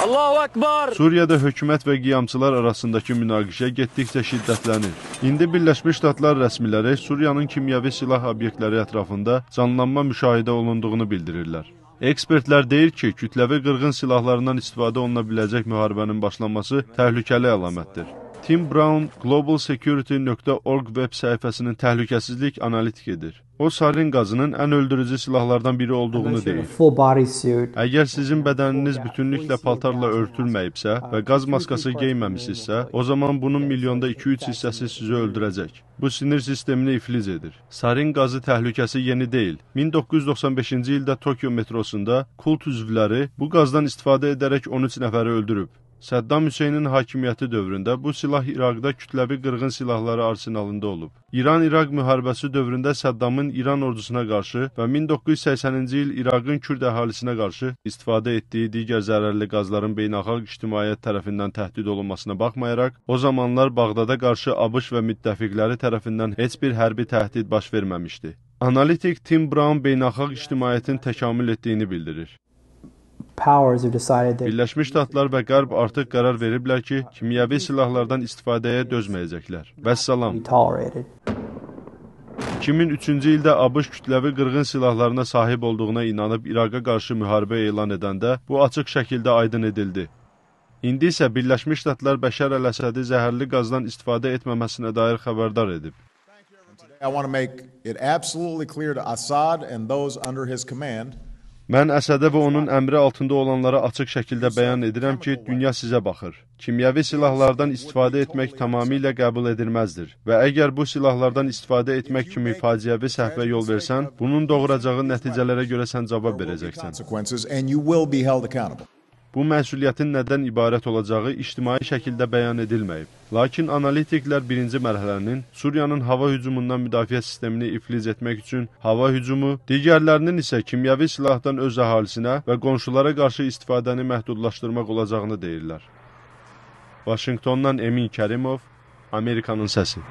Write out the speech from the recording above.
Allahu Ekber! Suriyada hökumət və qiyamçılar arasındakı münaqişə getdikcə şiddətlənir. İndi Birləşmiş Ştatlar rəsmiləri Suriyanın kimyəvi silah obyektləri ətrafında canlanma müşahidə olunduğunu bildirirlər. Ekspertlər deyir ki, kütləvi qırğın silahlarından istifadə oluna biləcək müharibənin başlanması təhlükəli əlamətdir. Tim Brown globalsecurity.org veb səhifəsinin təhlükəsizlik analitikidir. O, sarin qazının ən öldürücü silahlardan biri olduğunu deyir. Əgər sizin bədəniniz bütünlüklə paltarla örtülməyibsə və qaz maskası geyməmisinizsə, o zaman bunun milyonda 2-3 hissəsi sizi öldürəcək. Bu sinir sistemini iflic edir. Sarin qazı təhlükəsi yeni deyil. 1995-ci ildə Tokyo metrosunda kult üzvləri bu qazdan istifadə edərək 13 nəfəri öldürüb. Səddam Hüseynin hakimiyyəti dövründə bu silah İraqda kütləvi qırğın silahları arsenalında olub. İran-İraq müharibəsi dövründə Səddamın İran ordusuna qarşı və 1980-ci il İraqın Kürd əhalisinə qarşı istifadə etdiyi digər zərərli qazların beynəlxalq ictimaiyyət tərəfindən təhdid olunmasına baxmayaraq, o zamanlar Bağdada qarşı ABŞ və müttəfiqləri tərəfindən heç bir hərbi təhdid baş verməmişdi. Analitik Tim Brown beynəlxalq ictimaiyyətin təkamül etdiyini bildirir. Birləşmiş Ştatlar və Qərb artıq qərar veriblər ki, kimyəvi silahlardan istifadəyə dözməyəcəklər. Vəssalam. 2003-cü ildə ABŞ kütləvi qırğın silahlarına sahib olduğuna inanıb İraqa qarşı müharibə elan edəndə bu açıq şəkildə aydın edildi. İndi isə Birləşmiş Ştatlar Bəşər əl-Əsədi zəhərli qazdan istifadə etməməsinə dair xəbərdar edib. Mən Əsədə və onun əmri altında olanlara açıq şəkildə bəyan edirəm ki, dünya sizə baxır. Kimyəvi silahlardan istifadə etmək tamamilə qəbul edilməzdir və əgər bu silahlardan istifadə etmək kimi faciəvi səhvə yol versən, bunun doğuracağı nəticələrə görə sən cavab verəcəksən. Bu məsuliyyətin nədən ibarət olacağı ictimai şəkildə bəyan edilməyib. Lakin analitiklər birinci mərhələnin Suriyanın hava hücumundan müdafiə sistemini iflic etmək üçün hava hücumu, digərlərinin isə kimyəvi silahdan öz əhalisinə və qonşulara qarşı istifadəni məhdudlaşdırmaq olacağını deyirlər. Vaşinqtondan Emin Kərimov, Amerikanın səsi.